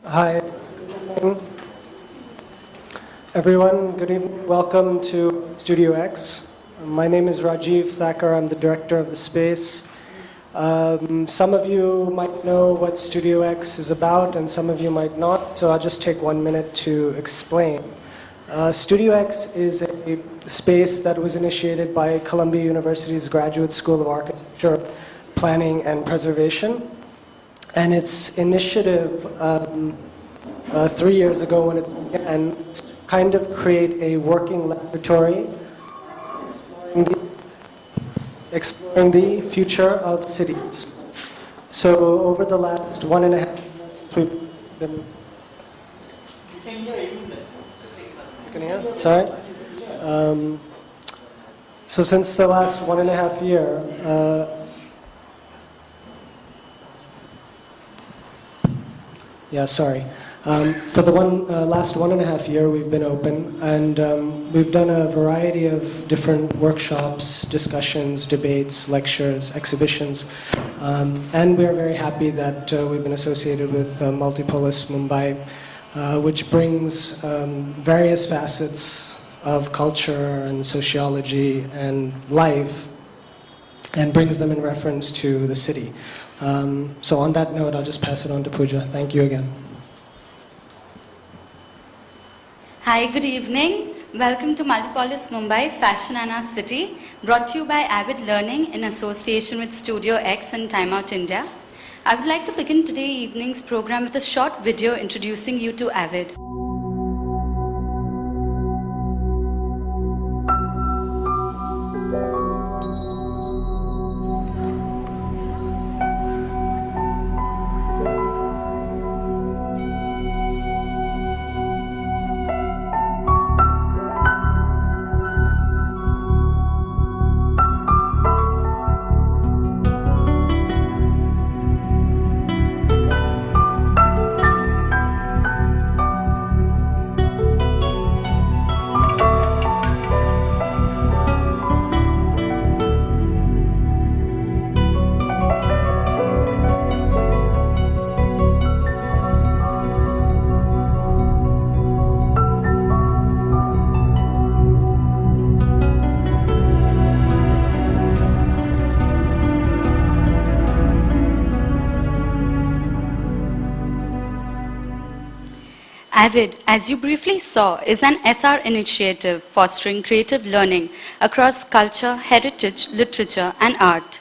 Hi, everyone. Good evening. Welcome to Studio X. My name is Rajiv Thakur. I'm the director of the space. Some of you might know what Studio X is about, and some of you might not, so I'll just take 1 minute to explain. Studio X is a space that was initiated by Columbia University's Graduate School of Architecture, Planning and Preservation. And its initiative 3 years ago when it began, kind of create a working laboratory exploring the future of cities. So over the last 1.5 years, we've been... Can you hear? Sorry? So since the last 1.5 year, For the last 1.5 year, we've been open, and we've done a variety of different workshops, discussions, debates, lectures, exhibitions, and we're very happy that we've been associated with Multipolis Mumbai, which brings various facets of culture and sociology and life, and brings them in reference to the city. So on that note, I'll just pass it on to Pooja. Thank you again. Hi, good evening. Welcome to Multipolis Mumbai, Fashion and Our City, brought to you by Avid Learning in association with Studio X and Time Out India. I would like to begin today's evening's program with a short video introducing you to Avid. Avid, as you briefly saw, is an SR initiative fostering creative learning across culture, heritage, literature, and art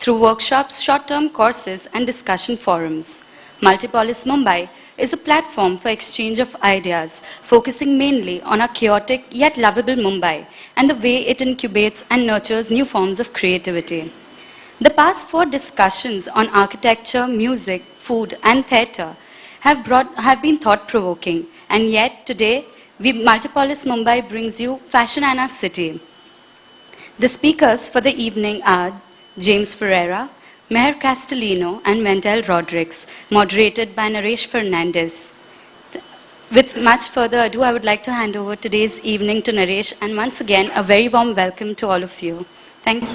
through workshops, short-term courses, and discussion forums. Multipolis Mumbai is a platform for exchange of ideas, focusing mainly on a chaotic yet lovable Mumbai and the way it incubates and nurtures new forms of creativity. The past 4 discussions on architecture, music, food, and theatre have been thought-provoking, and yet today, Multipolis Mumbai brings you Fashion and Our City. The speakers for the evening are James Ferreira, Mayor Castelino, and Wendell Rodricks, moderated by Naresh Fernandes. With much further ado, I would like to hand over today's evening to Naresh, and once again, a very warm welcome to all of you. Thank you.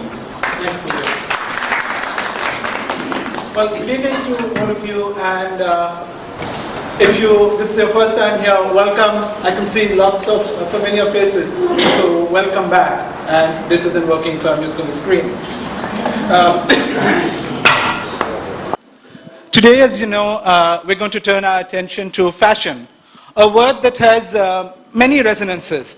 Well, good evening to all of you, and if this is your first time here, welcome. I can see lots of familiar faces, so welcome back. And this isn't working, so I'm just going to scream. Today, as you know, we're going to turn our attention to fashion, a word that has many resonances.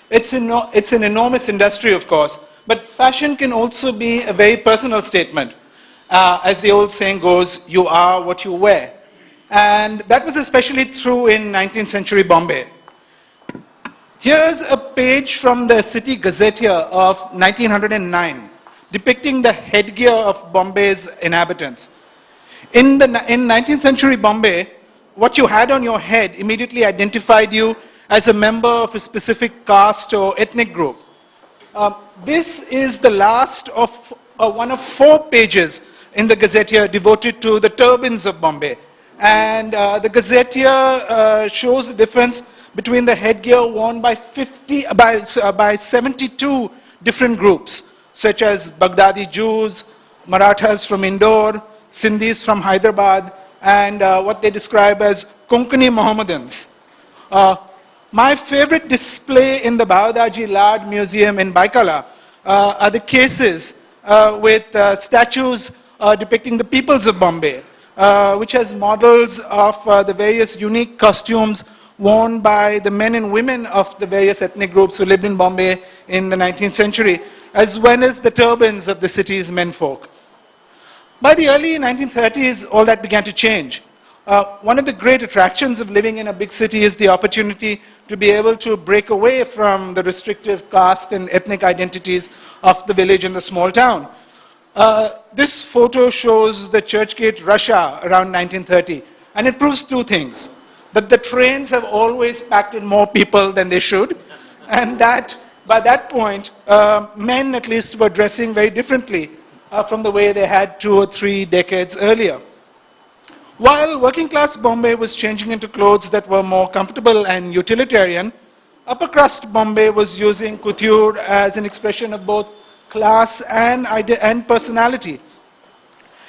It's an enormous industry, of course, but fashion can also be a very personal statement. As the old saying goes, you are what you wear. And that was especially true in 19th century Bombay. Here's a page from the City Gazetteer of 1909, depicting the headgear of Bombay's inhabitants. In 19th century Bombay, what you had on your head immediately identified you as a member of a specific caste or ethnic group. This is the last of one of 4 pages in the Gazetteer devoted to the turbans of Bombay. And the Gazetteer shows the difference between the headgear worn by 72 different groups, such as Baghdadi Jews, Marathas from Indore, Sindhis from Hyderabad, and what they describe as Konkani Mohammedans. My favorite display in the Bahadaji Lad Museum in Baikala are the cases with statues depicting the peoples of Bombay, which has models of the various unique costumes worn by the men and women of the various ethnic groups who lived in Bombay in the 19th century, as well as the turbans of the city's menfolk. By the early 1930s, all that began to change. One of the great attractions of living in a big city is the opportunity to be able to break away from the restrictive caste and ethnic identities of the village and the small town. This photo shows the Churchgate rush hour around 1930, and it proves two things: that the trains have always packed in more people than they should, and that by that point, men at least were dressing very differently from the way they had 2 or 3 decades earlier. While working class Bombay was changing into clothes that were more comfortable and utilitarian, upper crust Bombay was using couture as an expression of both class and personality.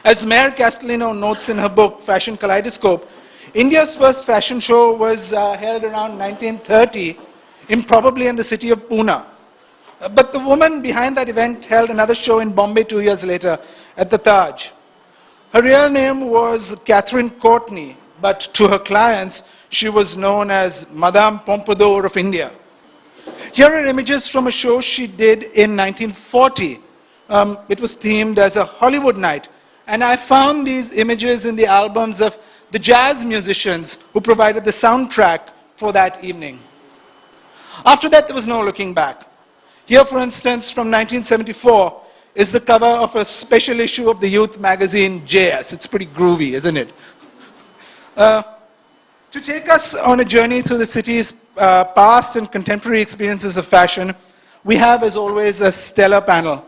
As Mayor Castelino notes in her book, Fashion Kaleidoscope, India's first fashion show was held around 1930, probably in the city of Pune. But the woman behind that event held another show in Bombay 2 years later at the Taj. Her real name was Catherine Courtney, but to her clients, she was known as Madame Pompadour of India. Here are images from a show she did in 1940. It was themed as a Hollywood night, and I found these images in the albums of the jazz musicians who provided the soundtrack for that evening. After that, there was no looking back. Here, for instance, from 1974, is the cover of a special issue of the youth magazine JS. It's pretty groovy, isn't it? To take us on a journey through the city's past and contemporary experiences of fashion, we have, as always, a stellar panel.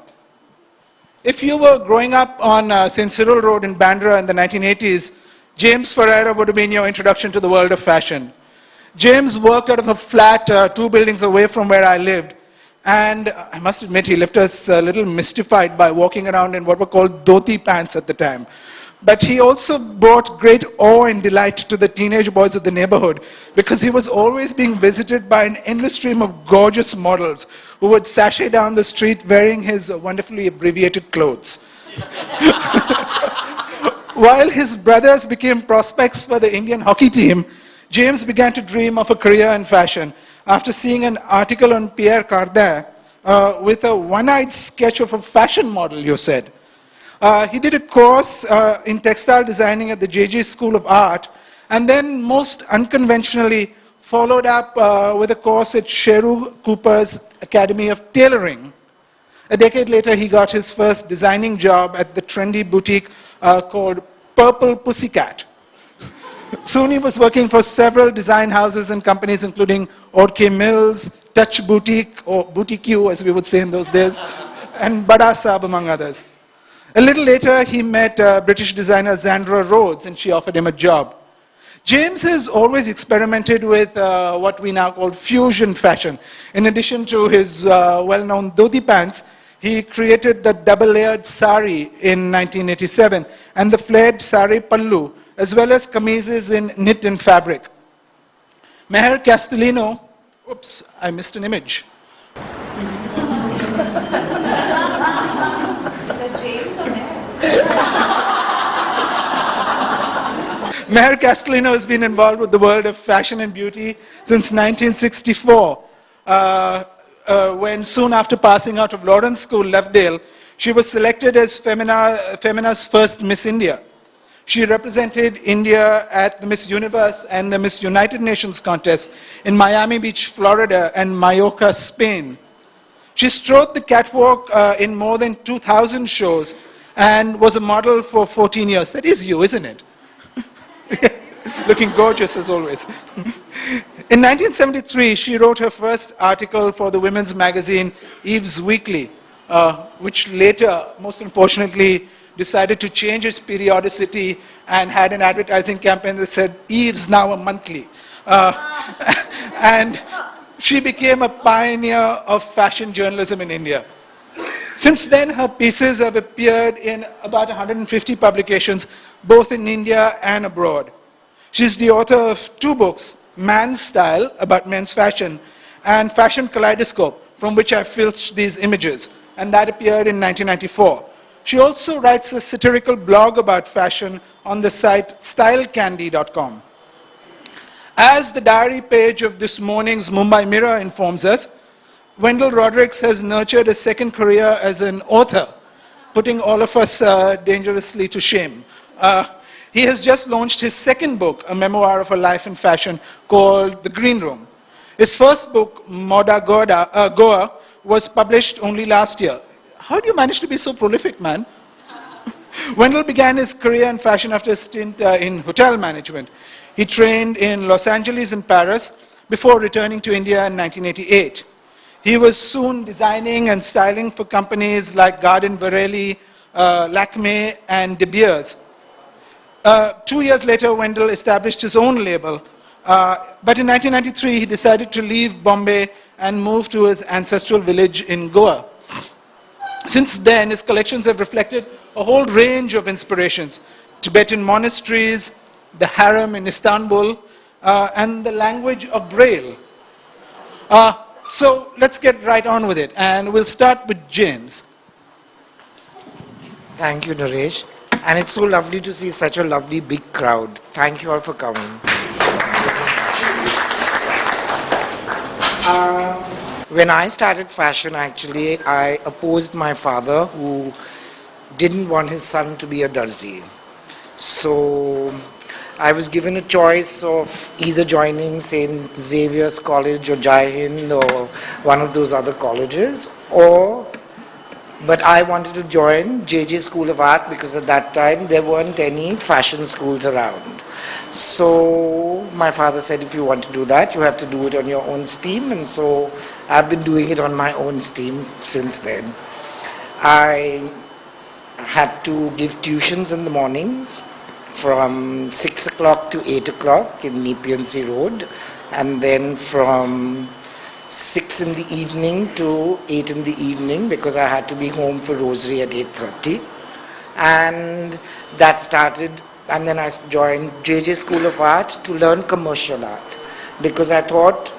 If you were growing up on St. Cyril Road in Bandra in the 1980s, James Ferreira would have been your introduction to the world of fashion. James worked out of a flat 2 buildings away from where I lived. And I must admit, he left us a little mystified by walking around in what were called dhoti pants at the time. But he also brought great awe and delight to the teenage boys of the neighborhood, because he was always being visited by an endless stream of gorgeous models who would sashay down the street wearing his wonderfully abbreviated clothes. While his brothers became prospects for the Indian hockey team, James began to dream of a career in fashion after seeing an article on Pierre Cardin with a one-eyed sketch of a fashion model, you said. He did a course in textile designing at the JJ School of Art, and then most unconventionally followed up with a course at Sheru Cooper's Academy of Tailoring. A decade later, he got his first designing job at the trendy boutique called Purple Pussycat. Soon he was working for several design houses and companies, including Orke Mills, Touch Boutique, or Boutique U, as we would say in those days, and Bada Saab, among others. A little later, he met British designer Zandra Rhodes, and she offered him a job. James has always experimented with what we now call fusion fashion. In addition to his well-known dhoti pants, he created the double-layered sari in 1987 and the flared sari pallu, as well as kameezes in knit and fabric. Meher Castelino, oops, I missed an image. Meher Castelino has been involved with the world of fashion and beauty since 1964, when soon after passing out of Lawrence School, Lovedale, she was selected as Femina's first Miss India. She represented India at the Miss Universe and the Miss United Nations contest in Miami Beach, Florida, and Mallorca, Spain. She strode the catwalk in more than 2,000 shows and was a model for 14 years. That is you, isn't it? Looking gorgeous as always. In 1973, she wrote her first article for the women's magazine Eve's Weekly, which later, most unfortunately, decided to change its periodicity and had an advertising campaign that said, Eve's now a monthly. And she became a pioneer of fashion journalism in India. Since then, her pieces have appeared in about 150 publications, both in India and abroad. She's the author of 2 books, Man's Style, about men's fashion, and Fashion Kaleidoscope, from which I filched these images, and that appeared in 1994. She also writes a satirical blog about fashion on the site stylecandy.com. As the diary page of this morning's Mumbai Mirror informs us, Wendell Rodricks has nurtured a second career as an author, putting all of us dangerously to shame. He has just launched his second book, a memoir of a life in fashion, called The Green Room. His first book, Moda Goa, was published only last year. How do you manage to be so prolific, man? Wendell began his career in fashion after a stint in hotel management. He trained in Los Angeles and Paris before returning to India in 1988. He was soon designing and styling for companies like Garden Varelli, Lakme, and De Beers. 2 years later, Wendell established his own label. But in 1993, he decided to leave Bombay and move to his ancestral village in Goa. Since then, his collections have reflected a whole range of inspirations: Tibetan monasteries, the harem in Istanbul, and the language of Braille. So let's get right on with it, and we'll start with James. Thank you, Naresh. And it's so lovely to see such a lovely big crowd. Thank you all for coming. When I started fashion, actually, I opposed my father, who didn't want his son to be a darzi. So I was given a choice of either joining St. Xavier's College or Jai Hind or one of those other colleges, but I wanted to join JJ School of Art because at that time there weren't any fashion schools around. So my father said, if you want to do that, you have to do it on your own steam, and so I've been doing it on my own steam since then. I had to give tuitions in the mornings from 6 o'clock to 8 o'clock in Nepean Road, and then from 6 in the evening to 8 in the evening because I had to be home for rosary at 8:30. And that started, and then I joined JJ School of Art to learn commercial art because I thought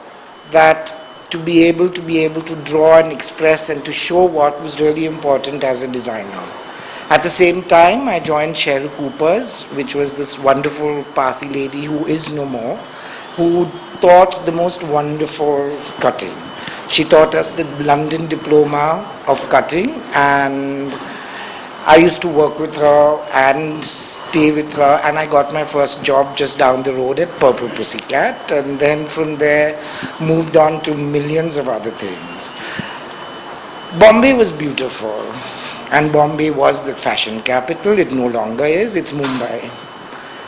that to be able to draw and express and to show what was really important as a designer. At the same time, I joined Cheryl Cooper's, which was this wonderful Parsi lady who is no more, who taught the most wonderful cutting. She taught us the London diploma of cutting, and I used to work with her and stay with her, and I got my first job just down the road at Purple Pussycat, and then from there moved on to millions of other things. Bombay was beautiful, and Bombay was the fashion capital. It no longer is, it's Mumbai.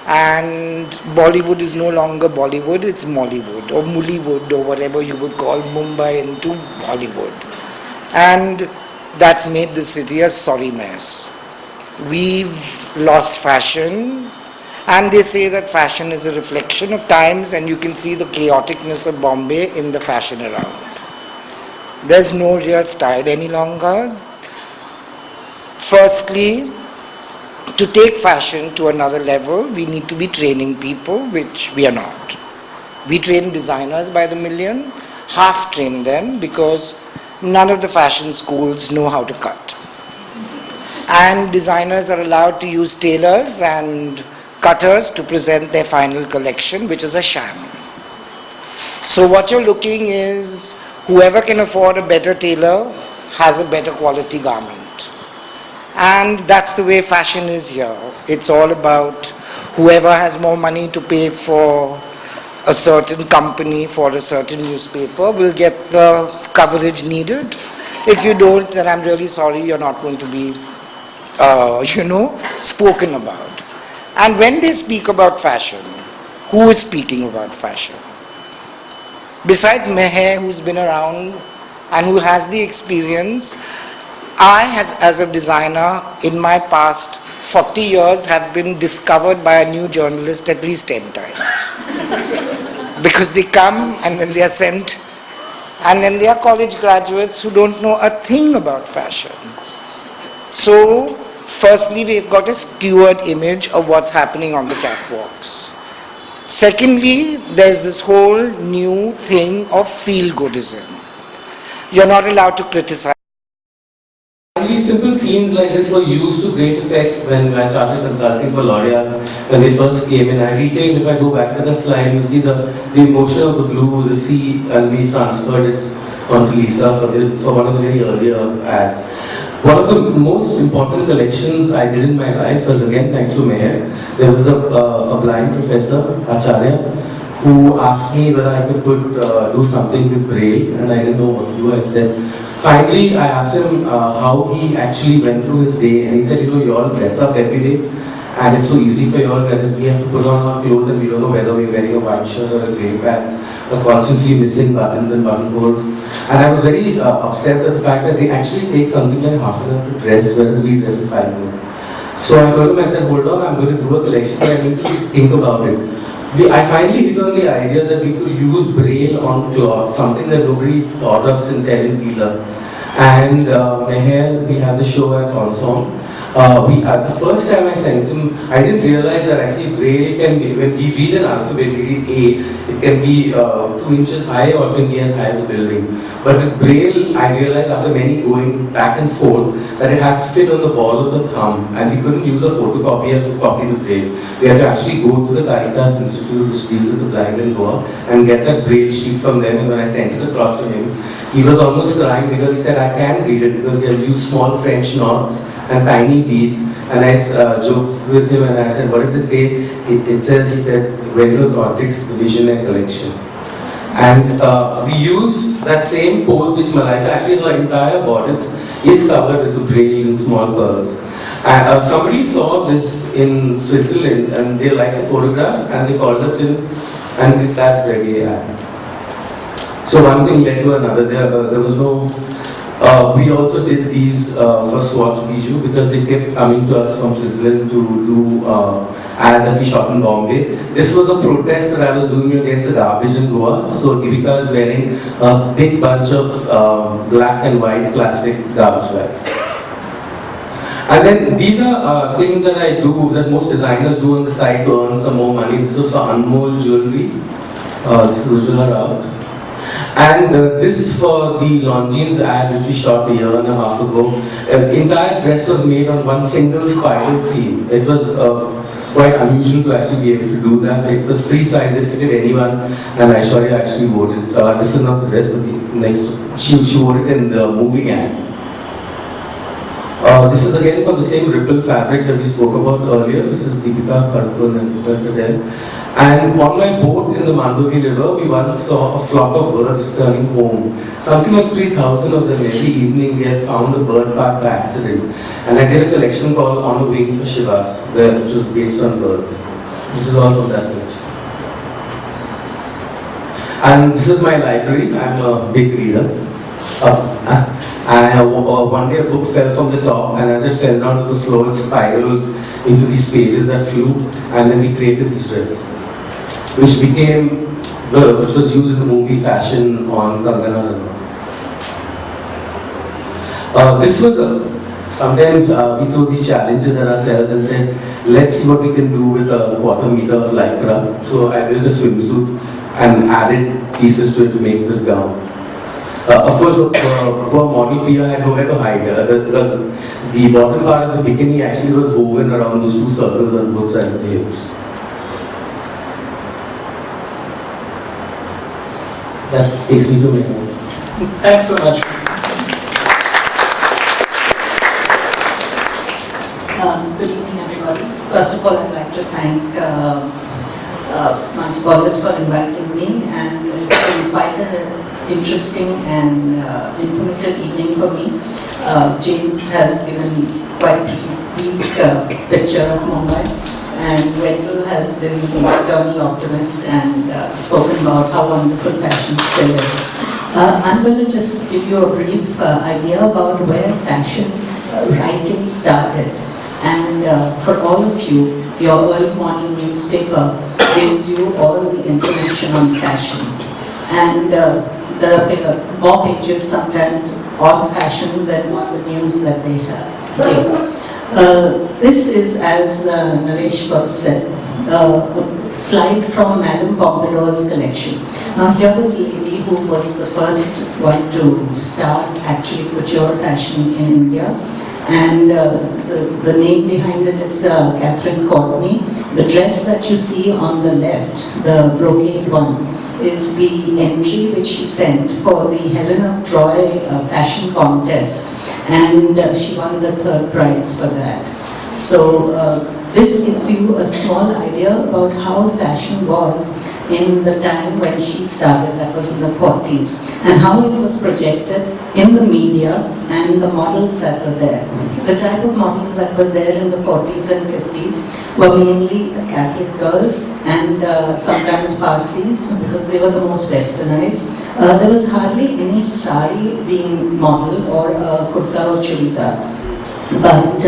And Bollywood is no longer Bollywood, it's Mollywood or Mullywood or whatever you would call Mumbai into Bollywood. And that's made the city a sorry mess. We've lost fashion, and they say that fashion is a reflection of times, and you can see the chaoticness of Bombay in the fashion around. There's no real style any longer. Firstly, to take fashion to another level, we need to be training people, which we are not. We train designers by the million, half train them because none of the fashion schools know how to cut. And designers are allowed to use tailors and cutters to present their final collection, which is a sham. So what you're looking is whoever can afford a better tailor has a better quality garment. And that's the way fashion is here. It's all about whoever has more money to pay for a certain company, for a certain newspaper, will get the coverage needed. If you don't, then I'm really sorry, you're not going to be, spoken about. And when they speak about fashion, who is speaking about fashion? Besides Meher, who's been around and who has the experience, I, as a designer, in my past 40 years, have been discovered by a new journalist at least 10 times. Because they come and then they are sent, and then they are college graduates who don't know a thing about fashion. So, firstly, we've got a skewed image of what's happening on the catwalks. Secondly, there's this whole new thing of feel-goodism. You're not allowed to criticize. These simple scenes like this were used to great effect when I started consulting for L'Oreal. When they first came in, I retained, if I go back to that slide, you'll see the emotion of the blue, the sea, and we transferred it onto Lisa for one of the very earlier ads. One of the most important collections I did in my life was, again, thanks to Meher. There was a blind professor, Acharya, who asked me whether I could do something with Braille, and I didn't know what to do. I said, finally, I asked him how he actually went through his day, and he said, you all dress up every day, and it's so easy for you all, whereas we have to put on our clothes and we don't know whether we're wearing a white shirt or a grey pant, or constantly missing buttons and buttonholes. And I was very upset at the fact that they actually take something like half an hour to dress, whereas we dress in 5 minutes. So I told him, I said, hold on, I'm going to do a collection, but I need to think about it. I finally hit on the idea that we could use Braille on cloth, something that nobody thought of since Ellen Peeler. And Meher, we had the show at Onsong. The first time I sent him, I didn't realize that actually Braille can be, when we read an alphabet, we read A, it can be 2 inches high or it can be as high as a building. But with Braille, I realized after many going back and forth that it had to fit on the ball of the thumb, and we couldn't use a photocopier to copy the Braille. We had to actually go to the Caritas Institute, which deals with the blind in Goa, and get that Braille sheet from them. And when I sent it across to him, he was almost crying because he said, I can't read it because we have used small French knots and tiny beads. And I joked with him and I said, what does it say? It says, he said, Wendell Rodricks, the Visionary Collection. And we used that same pose which Malaika, actually her entire bodice is covered with the Braille in small pearls. And somebody saw this in Switzerland and they liked the photograph and they called us in and did that reggae ad. So one thing led to another. There was no. We also did these for Swatch Bijou because they kept coming to us from Switzerland to do ads that we shot in Bombay. This was a protest that I was doing against the garbage in Goa. So Divika is wearing a big bunch of black and white plastic garbage bags. And then these are things that I do, that most designers do on the side to earn some more money. This was for Anmol jewelry. This is Ujjwala Rao. And this for the Longines ad which we shot a year and a half ago. Entire dress was made on one single spiral seam. It was quite unusual to actually be able to do that. It was free size, it fitted anyone, and Aishwarya actually wore it. This is not the dress, but the next, she wore it in the movie ad. This is again from the same ripple fabric that we spoke about earlier. This is Deepika Kharkun and Patel. And on my boat in the Mandovi River, we once saw a flock of birds returning home. Something like 3,000 of them every evening. We had found a bird park by accident. And I did a collection called On a Wing for Shivas, which was based on birds. This is all from that collection. And this is my library. I'm a big reader. And one day a book fell from the top, and as it fell down to the floor, it spiraled into these pages that flew, and then we created this dress, which was used in the movie Fashion on Kangana Ranaut. This was sometimes we throw these challenges at ourselves and said, let's see what we can do with a quarter meter of lycra. So I built a swimsuit and added pieces to it to make this gown. Of course, poor model Pia had nowhere to hide. The bottom part of the bikini actually was woven around those 2 circles on both sides of the hips. That takes me to my home. Thanks so much. Good evening, everybody. First of all, I'd like to thank Multipolis for inviting me, and it's been quite an interesting and informative evening for me. James has given quite a pretty bleak picture of Mumbai, and Wendell has been an eternal optimist and spoken about how wonderful fashion still is. I'm going to just give you a brief idea about where fashion writing started. And for all of you, your early morning newspaper gives you all the information on fashion. And there are more pages sometimes on fashion than on the news that they give. This is, as Naresh first said, a slide from Madame Pompadour's collection. Now here was a lady who was the first one to start actually couture fashion in India. And the name behind it is Catherine Courtney. The dress that you see on the left, the brocade one, is the entry which she sent for the Helen of Troy fashion contest. And she won the 3rd prize for that. So this gives you a small idea about how fashion was in the time when she started, that was in the 40s, and how it was projected in the media and the models that were there. The type of models that were there in the 40s and 50s were mainly Catholic girls and sometimes Parsis, because they were the most westernized. There was hardly any sari being modeled or kurta or churidar, but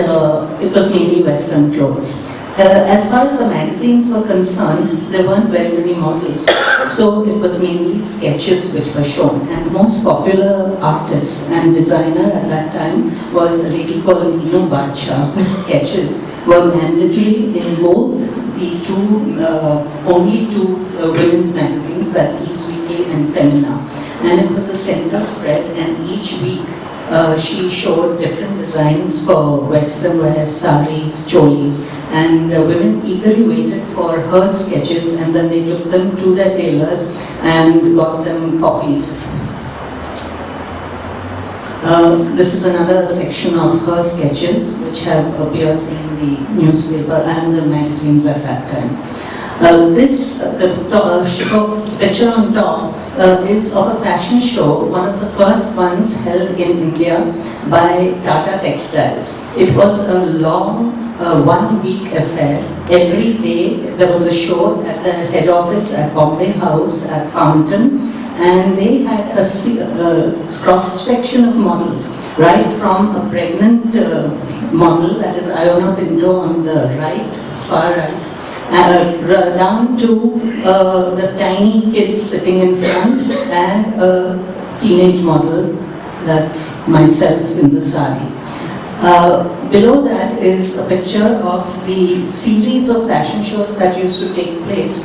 it was mainly Western clothes. As far as the magazines were concerned, there weren't very many models, so it was mainly sketches which were shown. And the most popular artist and designer at that time was a lady called Inu Bacha, whose sketches were mandatory in both the only two women's magazines, that's Eve's Weekly and Femina. And it was a center spread, and each week she showed different designs for Western wear, saris, cholis, and women eagerly waited for her sketches, and then they took them to their tailors and got them copied. This is another section of her sketches which have appeared in the newspaper and the magazines at that time. The picture on top is of a fashion show, one of the first ones held in India by Tata Textiles. It was a long 1-week affair. Every day there was a show at the head office at Bombay House at Fountain, and they had a cross-section of models, right from a pregnant model, that is Iona Pinto on the right, far right, down to the tiny kids sitting in front and a teenage model, that's myself in the sari. Below that is a picture of the series of fashion shows that used to take place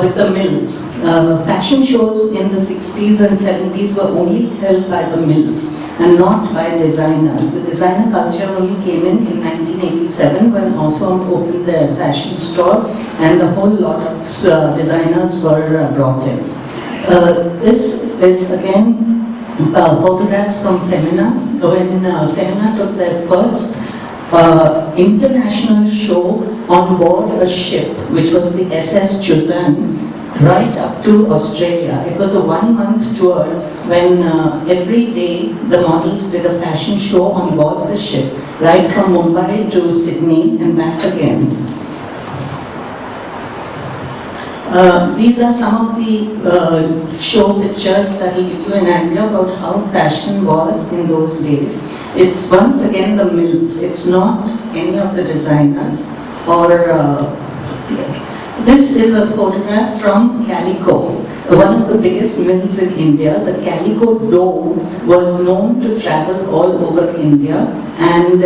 with the mills. Fashion shows in the 60s and 70s were only held by the mills and not by designers. The designer culture only came in 1987 when Awesome opened their fashion store, and a whole lot of designers were brought in. This is again photographs from Femina, when Femina took their first international show on board a ship, which was the SS Chuzan, right up to Australia. It was a 1-month tour when every day the models did a fashion show on board the ship, right from Mumbai to Sydney and back again. These are some of the show pictures that will give you an idea about how fashion was in those days. It's once again the mills, it's not any of the designers. Or this is a photograph from Calico, one of the biggest mills in India. The Calico dough was known to travel all over India, and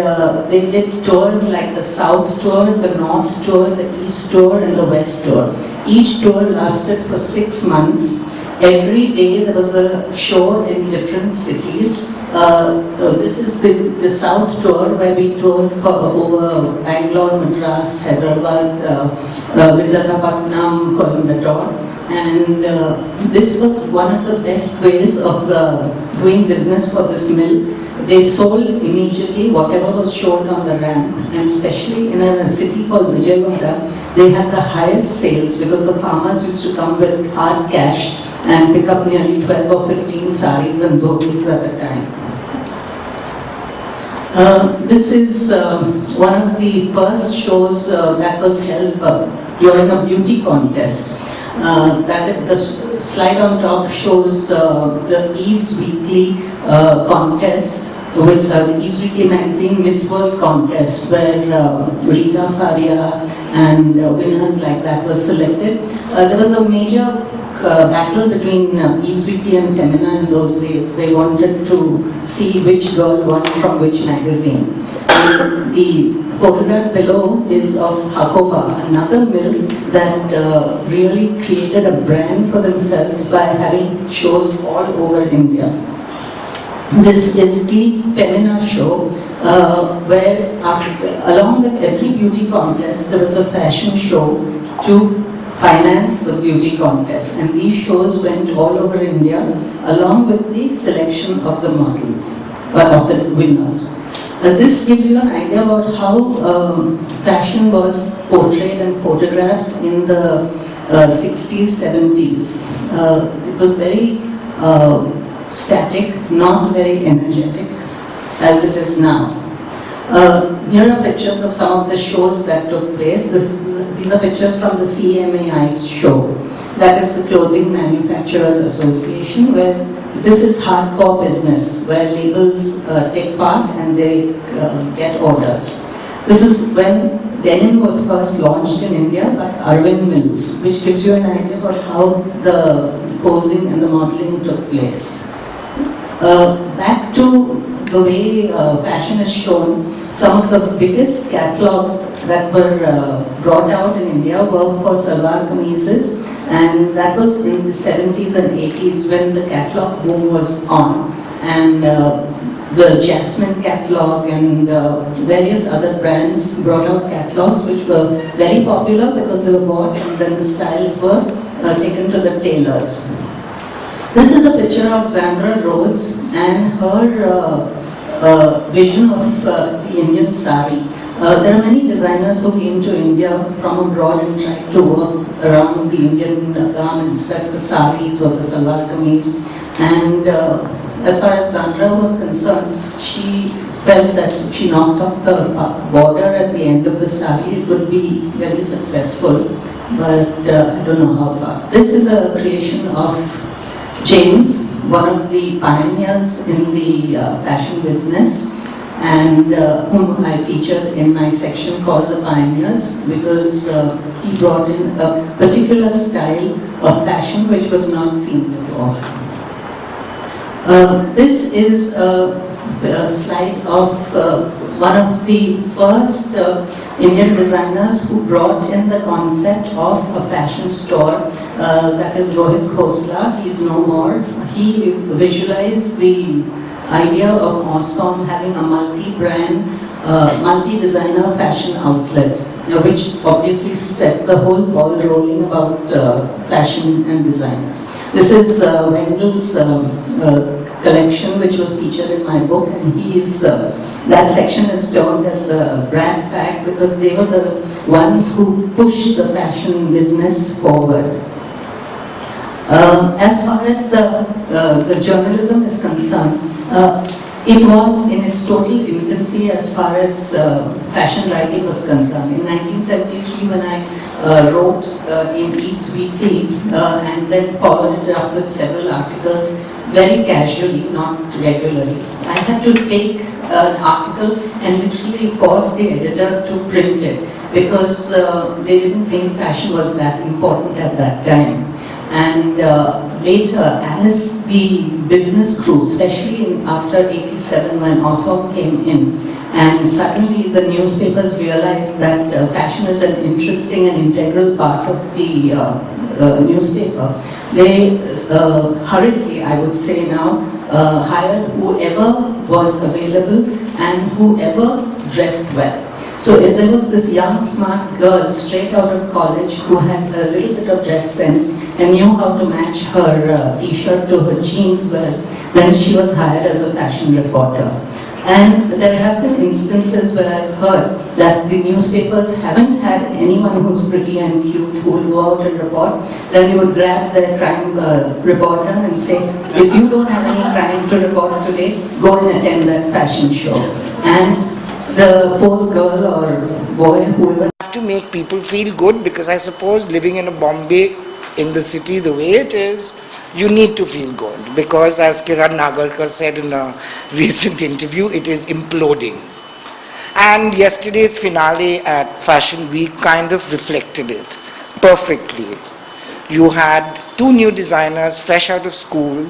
they did tours like the South tour, the North tour, the East tour, and the West tour. Each tour lasted for 6 months. Every day there was a show in different cities. This is the South tour, where we toured for over Bangalore, Madras, Hyderabad, Visakhapatnam, Coimbatore. And this was one of the best ways of doing business for this mill. They sold immediately whatever was shown on the ramp, and especially in a city called Vijayawada, they had the highest sales because the farmers used to come with hard cash and pick up nearly 12 or 15 saris and dhotis at a time. This is one of the first shows that was held during a beauty contest. The slide on top shows the Eve's Weekly contest, with the Eve's Weekly magazine Miss World contest, where Rita Faria and winners like that were selected. There was a major battle between Eve's Weekly and Femina in those days. They wanted to see which girl won from which magazine. The photograph below is of Hakoba, another mill that really created a brand for themselves by having shows all over India. This is the Femina show, where along with every beauty contest, there was a fashion show to finance the beauty contest. And these shows went all over India, along with the selection of the models, of the winners. This gives you an idea about how fashion was portrayed and photographed in the 60s, 70s. It was very static, not very energetic as it is now. Here are pictures of some of the shows that took place. These are pictures from the CMAI show. That is the Clothing Manufacturers Association, where this is hardcore business, where labels take part and they get orders. This is when denim was first launched in India by Arvind Mills, which gives you an idea about how the posing and the modeling took place. Back to the way fashion is shown, some of the biggest catalogs that were brought out in India were for salwar kameezes, and that was in the 70s and 80s when the catalog boom was on, and the Jasmine catalog and various other brands brought out catalogs which were very popular because they were bought and then the styles were taken to the tailors. This is a picture of Zandra Rhodes and her vision of the Indian sari. There are many designers who came to India from abroad and tried to work around the Indian garments, that's the saris or the salwar kameez. And as far as Zandra was concerned, she felt that if she knocked off the border at the end of the sari, it would be very successful. But I don't know how far. This is a creation of James, one of the pioneers in the fashion business, and whom I featured in my section called The Pioneers, because he brought in a particular style of fashion which was not seen before. This is a slide of one of the first Indian designers who brought in the concept of a fashion store, that is Rohit Khosla. He is no more. He visualized the idea of Ensemble having a multi-brand, multi-designer fashion outlet, which obviously set the whole ball rolling about fashion and design. This is Wendell's collection, which was featured in my book, and that section is termed as the Brat Pack because they were the ones who pushed the fashion business forward. As far as the journalism is concerned, it was in its total infancy as far as fashion writing was concerned. In 1973, when I wrote in Eats Weekly and then followed it up with several articles, very casually, not regularly, I had to take an article and literally force the editor to print it because they didn't think fashion was that important at that time. And later, as the business grew, especially after 87 when Ensemble came in, and suddenly the newspapers realized that fashion is an interesting and integral part of the newspaper, they hurriedly, I would say now, hired whoever was available and whoever dressed well. So if there was this young, smart girl straight out of college who had a little bit of dress sense and knew how to match her t-shirt to her jeans well, then she was hired as a fashion reporter. And there have been instances where I've heard that the newspapers haven't had anyone who's pretty and cute who will go out and report. Then they would grab their crime reporter and say, if you don't have any crime to report today, go and attend that fashion show. And the poor girl or boy, whoever, Have to make people feel good, because I suppose living in a Bombay, in the city the way it is, you need to feel good, because as Kiran Nagarkar said in a recent interview, it is imploding. And yesterday's finale at Fashion Week kind of reflected it perfectly. You had 2 new designers fresh out of school,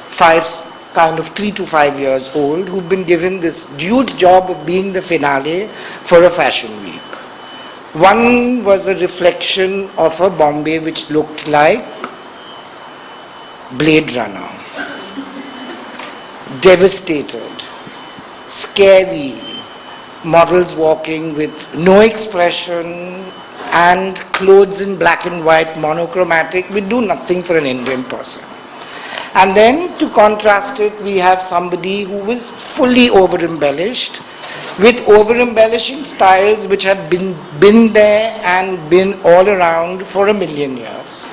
5 kind of 3 to 5 years old, who've been given this huge job of being the finale for a fashion week. One was a reflection of a Bombay which looked like Blade Runner. Devastated, scary, models walking with no expression and clothes in black and white, monochromatic, would do nothing for an Indian person. And then to contrast it, we have somebody who was fully over-embellished, with over-embellishing styles which have been there and been all around for 1,000,000 years.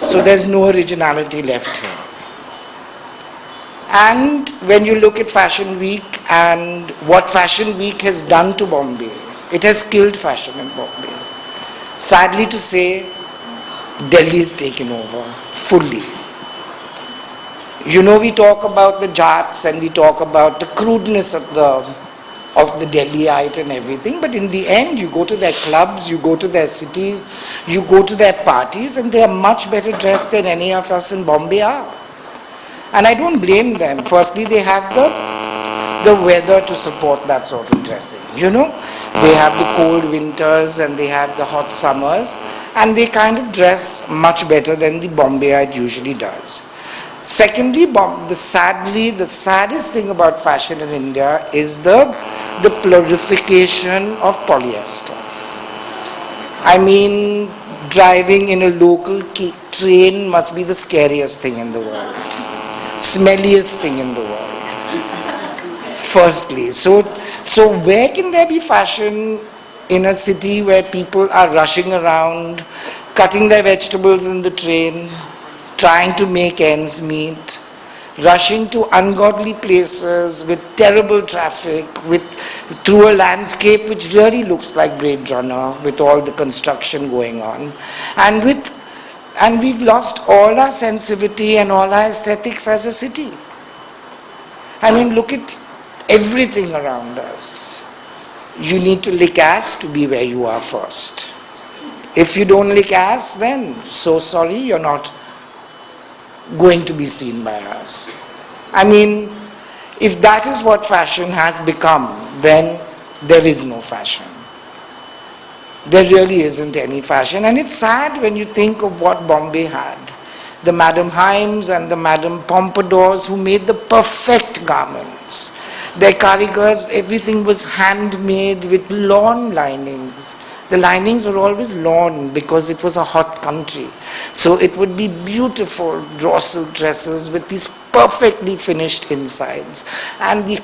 So there's no originality left here. And when you look at Fashion Week and what Fashion Week has done to Bombay, it has killed fashion in Bombay. Sadly to say, Delhi is taken over fully. You know, we talk about the Jats and we talk about the crudeness of the Delhiite and everything, but in the end, you go to their clubs, you go to their cities, you go to their parties, and they are much better dressed than any of us in Bombay are. And I don't blame them. Firstly, they have the weather to support that sort of dressing. You know, they have the cold winters and they have the hot summers, and they kind of dress much better than the Bombayite usually does. Secondly, the saddest thing about fashion in India is the proliferation of polyester. I mean, driving in a local train must be the scariest thing in the world. Smelliest thing in the world. Firstly, so where can there be fashion in a city where people are rushing around, cutting their vegetables in the train, trying to make ends meet, rushing to ungodly places with terrible traffic, through a landscape which really looks like Blade Runner with all the construction going on, and we've lost all our sensitivity and all our aesthetics as a city. I mean, look at everything around us. You need to lick ass to be where you are first. If you don't lick ass, then so sorry, you're not going to be seen by us. I mean, if that is what fashion has become, then there is no fashion. There really isn't any fashion, and it's sad when you think of what Bombay had. The Madame Himes and the Madame Pompadours who made the perfect garments. Their karigars, everything was handmade with lawn linings. The linings were always lawn because it was a hot country. So it would be beautiful draw silk dresses with these perfectly finished insides. And the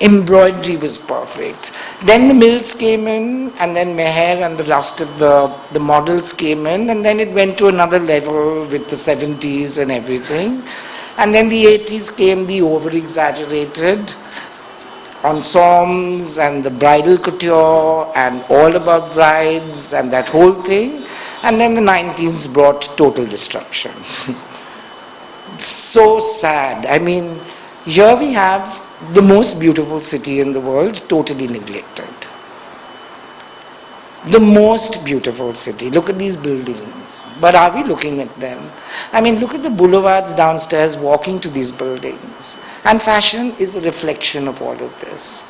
embroidery was perfect. Then the mills came in, and then Meher and the rest of the models came in, and then it went to another level with the 70s and everything. And then the 80s came, the over-exaggerated ensembles and the bridal couture and all about brides and that whole thing. And then the 19s brought total destruction. So sad. I mean, here we have the most beautiful city in the world totally neglected. The most beautiful city. Look at these buildings. But are we looking at them? I mean, look at the boulevards downstairs walking to these buildings. And fashion is a reflection of all of this.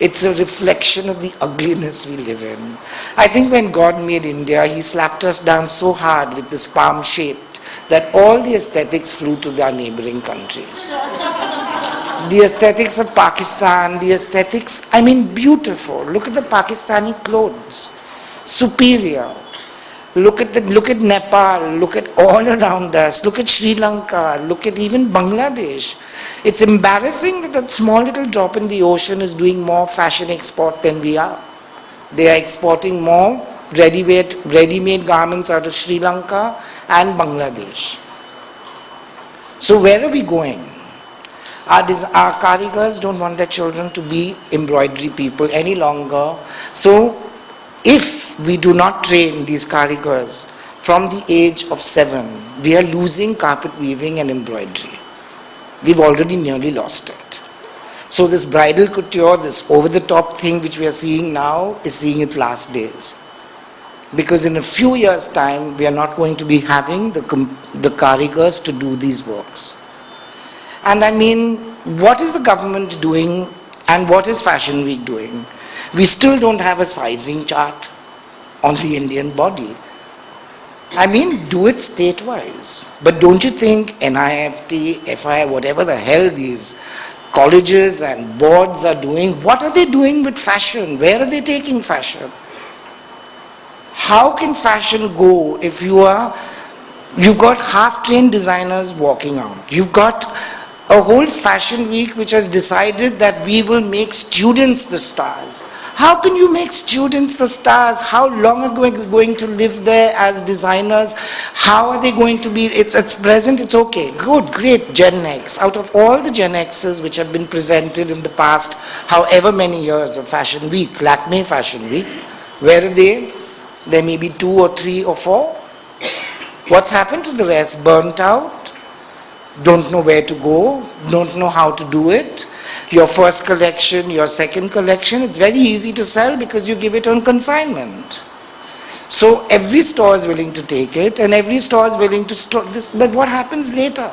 It's a reflection of the ugliness we live in. I think when God made India, He slapped us down so hard with this palm shaped that all the aesthetics flew to our neighboring countries. The aesthetics of Pakistan, the aesthetics, I mean, beautiful. Look at the Pakistani clothes. Superior. Look at Nepal, look at all around us, look at Sri Lanka, look at even Bangladesh. It's embarrassing that that small little drop in the ocean is doing more fashion export than we are. They are exporting more ready-made garments out of Sri Lanka and Bangladesh. So where are we going? Our karigars don't want their children to be embroidery people any longer. So if we do not train these karigars from the age of 7, we are losing carpet weaving and embroidery. We've already nearly lost it. So this bridal couture, this over-the-top thing which we are seeing now is seeing its last days. Because in a few years' time, we are not going to be having the karigars to do these works. And I mean, what is the government doing and what is Fashion Week doing? We still don't have a sizing chart on the Indian body. I mean, do it state-wise. But don't you think NIFT, FI, whatever the hell these colleges and boards are doing, what are they doing with fashion? Where are they taking fashion? How can fashion go if you've got half-trained designers walking out? You've got a whole Fashion Week which has decided that we will make students the stars. How can you make students the stars? How long are they going to live there as designers? How are they going to be? It's present, it's okay. Good, great, Gen X. Out of all the Gen X's which have been presented in the past, however many years of Fashion Week, Lakme Fashion Week, where are they? There may be 2 or 3 or 4. What's happened to the rest? Burnt out? Don't know where to go? Don't know how to do it? Your first collection, your second collection, it's very easy to sell because you give it on consignment. So every store is willing to take it and every store is willing to store this. But what happens later?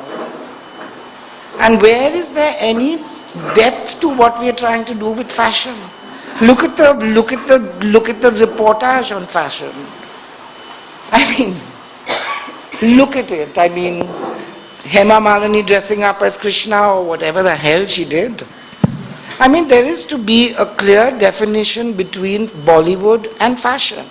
And where is there any depth to what we are trying to do with fashion? Look at the reportage on fashion. I mean, look at it. I mean, Hema Malini dressing up as Krishna or whatever the hell she did. I mean, there is to be a clear definition between Bollywood and fashion,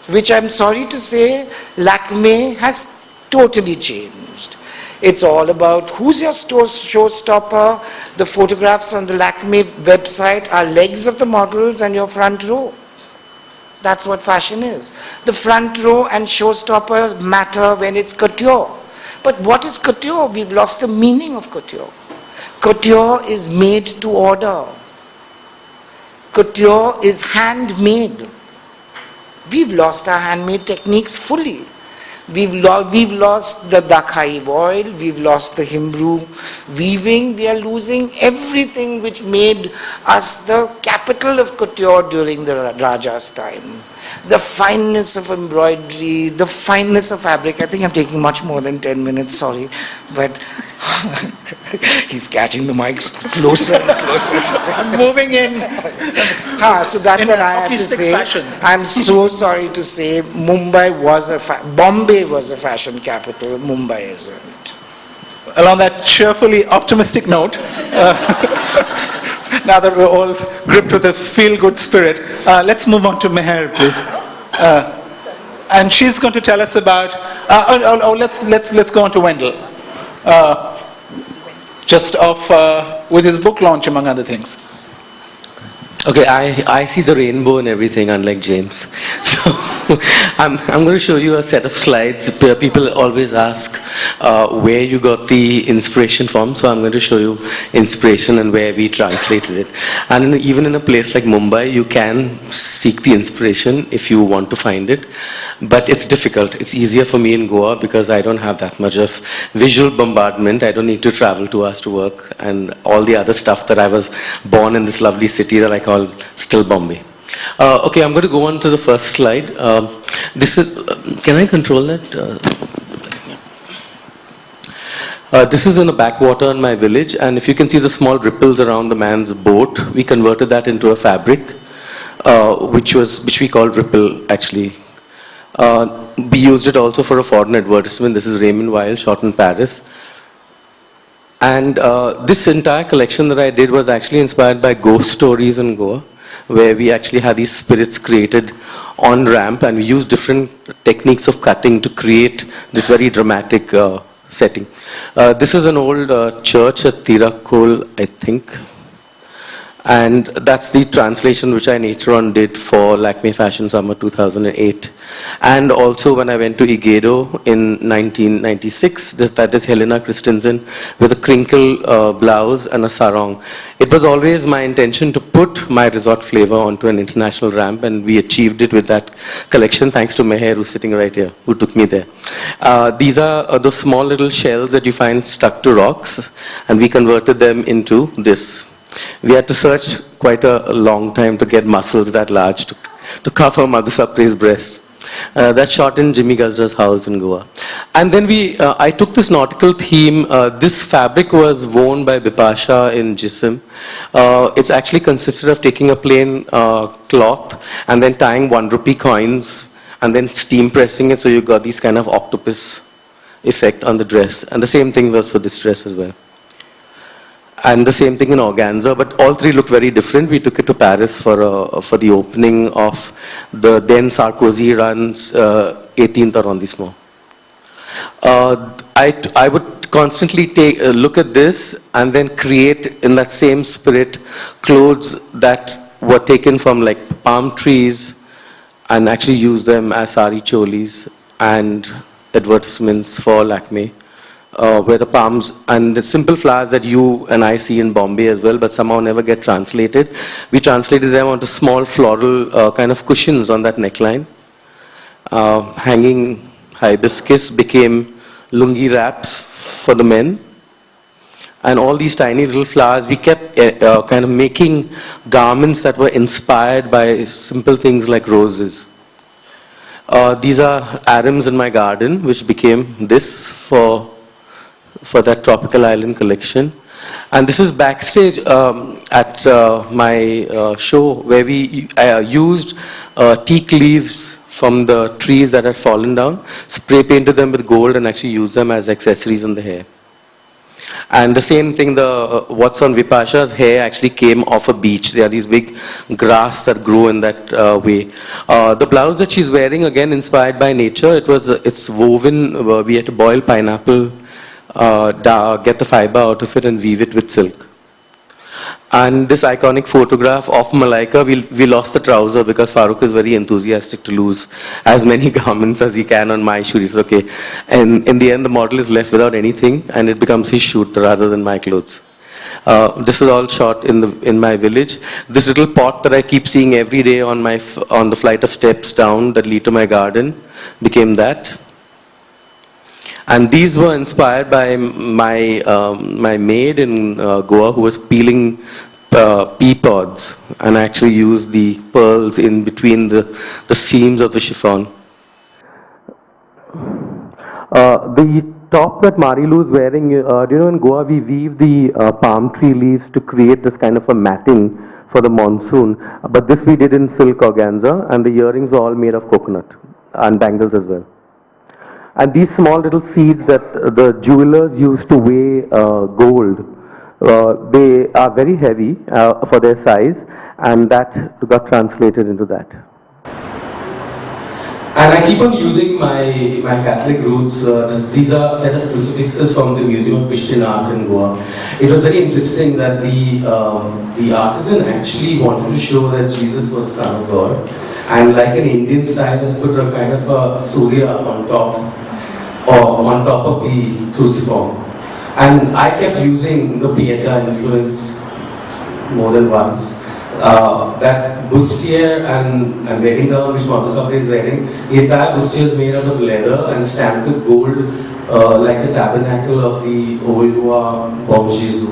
which I'm sorry to say, Lakme has totally changed. It's all about who's your showstopper. The photographs on the Lakme website are legs of the models and your front row. That's what fashion is. The front row and showstoppers matter when it's couture. But what is couture? We've lost the meaning of couture. Couture is made to order. Couture is handmade. We've lost our handmade techniques fully. We've lost the Dakhai voile, we've lost the Himbru weaving, we are losing everything which made us the capital of couture during the Raja's time. The fineness of embroidery, the fineness of fabric. I think I'm taking much more than 10 minutes, sorry, but he's catching the mics closer and closer. I'm moving in. So that's what I have to say. Fashion. I'm so sorry to say Bombay was a fashion capital, Mumbai isn't. Along that cheerfully optimistic note, now that we're all gripped with a feel-good spirit, let's move on to Meher, please. And she's going to tell us about. Let's go on to Wendell. Just off with his book launch, among other things. Okay, I see the rainbow and everything, unlike James. So I'm going to show you a set of slides. People always ask where you got the inspiration from. So I'm going to show you inspiration and where we translated it. And even in a place like Mumbai, you can seek the inspiration if you want to find it. But it's difficult. It's easier for me in Goa because I don't have that much of visual bombardment. I don't need to travel 2 hours to work and all the other stuff that I was born in this lovely city that I call still Bombay. Okay, I'm going to go on to the first slide. This is, can I control that? This is in a backwater in my village, and if you can see the small ripples around the man's boat, we converted that into a fabric, which we called Ripple, actually. We used it also for a foreign advertisement. This is Raymond Weil, shot in Paris. And this entire collection that I did was actually inspired by ghost stories in Goa, where we actually had these spirits created on ramp, and we used different techniques of cutting to create this very dramatic setting. This is an old church at Tirakol, I think. And that's the translation which I later on did for Lakme Fashion Summer 2008. And also when I went to Igedo in 1996, that is Helena Christensen with a crinkle blouse and a sarong. It was always my intention to put my resort flavor onto an international ramp, and we achieved it with that collection, thanks to Meher, who's sitting right here, who took me there. These are the small little shells that you find stuck to rocks, and we converted them into this. We had to search quite a long time to get muscles that large to cover Madhu Sapri's breast. That's shot in Jimmy Gazda's house in Goa. And then I took this nautical theme. This fabric was worn by Bipasha in Jism. It's actually consisted of taking a plain cloth and then tying 1 rupee coins and then steam pressing it, so you got this kind of octopus effect on the dress. And the same thing was for this dress as well. And the same thing in organza, but all three looked very different. We took it to Paris for the opening of the then Sarkozy runs 18th arrondissement. I would constantly look at this and then create in that same spirit clothes that were taken from like palm trees and actually use them as sari cholis and advertisements for Lakme. Where the palms and the simple flowers that you and I see in Bombay as well, but somehow never get translated. We translated them onto small floral kind of cushions on that neckline. Hanging hibiscus became lungi wraps for the men. And all these tiny little flowers, we kept kind of making garments that were inspired by simple things like roses. These are arams in my garden, which became this for that tropical island collection. And this is backstage at my show, where we used teak leaves from the trees that had fallen down, spray painted them with gold and actually used them as accessories in the hair. And the same thing, what's on Vipasha's hair actually came off a beach. There are these big grass that grow in that way. The blouse that she's wearing, again inspired by nature, it's woven, we had to boil pineapple, get the fiber out of it and weave it with silk. And this iconic photograph of Malaika, we lost the trouser because Farooq is very enthusiastic to lose as many garments as he can on my shoot. He says, okay. And in the end, the model is left without anything and it becomes his shoot rather than my clothes. This is all shot in my village. This little pot that I keep seeing every day on the flight of steps down that lead to my garden became that. And these were inspired by my maid in Goa, who was peeling pea pods and actually used the pearls in between the seams of the chiffon. The top that Marilu is wearing, in Goa we weave the palm tree leaves to create this kind of a matting for the monsoon. But this we did in silk organza, and the earrings were all made of coconut and bangles as well. And these small little seeds that the jewelers used to weigh gold, they are very heavy for their size, and that got translated into that. And I keep on using my Catholic roots. These are a set of crucifixes from the Museum of Christian Art in Goa. It was very interesting that the artisan actually wanted to show that Jesus was the Son of God, and like an Indian style, has put a kind of a surya on top of the cruciform. And I kept using the Pieta influence more than once. That bustier and wedding gown which Mother Sabri is wearing, the entire bustier is made out of leather and stamped with gold, like the tabernacle of the old Bom Jesus.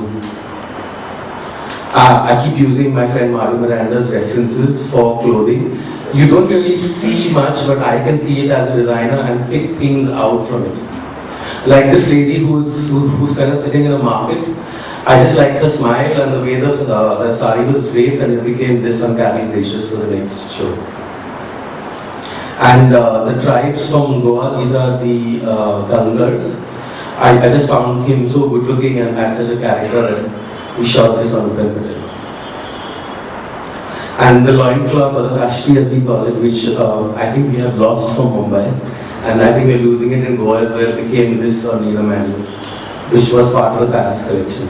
I keep using my friend Mario Miranda's references for clothing. You don't really see much, but I can see it as a designer and pick things out from it. Like this lady who's kind of sitting in a market. I just liked her smile and the way the sari was draped, and it became this on Cattle Gracious for the next show. And the tribes from Goa, these are the Gangars. I just found him so good looking and had such a character that we shot this on Pemberton. And the loincloth, or the Rashti as we call it, which I think we have lost from Mumbai, and I think we're losing it in Goa as well, became this on Neela Manu, which was part of the Paris collection.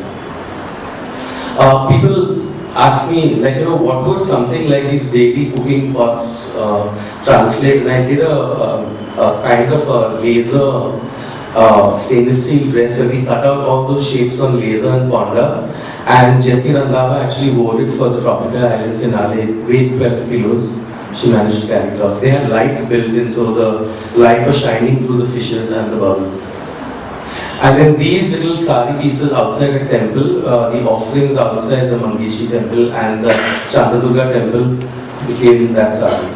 People ask me, what would something like these daily cooking pots translate? And I did a kind of a laser stainless steel dress where we cut out all those shapes on laser and Ponda. And Jessie Randava actually wore it for the Tropical Island finale, weighed 12 kilos. She managed to carry it off. They had lights built in, so the light was shining through the fishes and the bubbles. And then these little sari pieces outside a temple, the offerings outside the Mangeshi temple and the Chandadurga temple became that sari.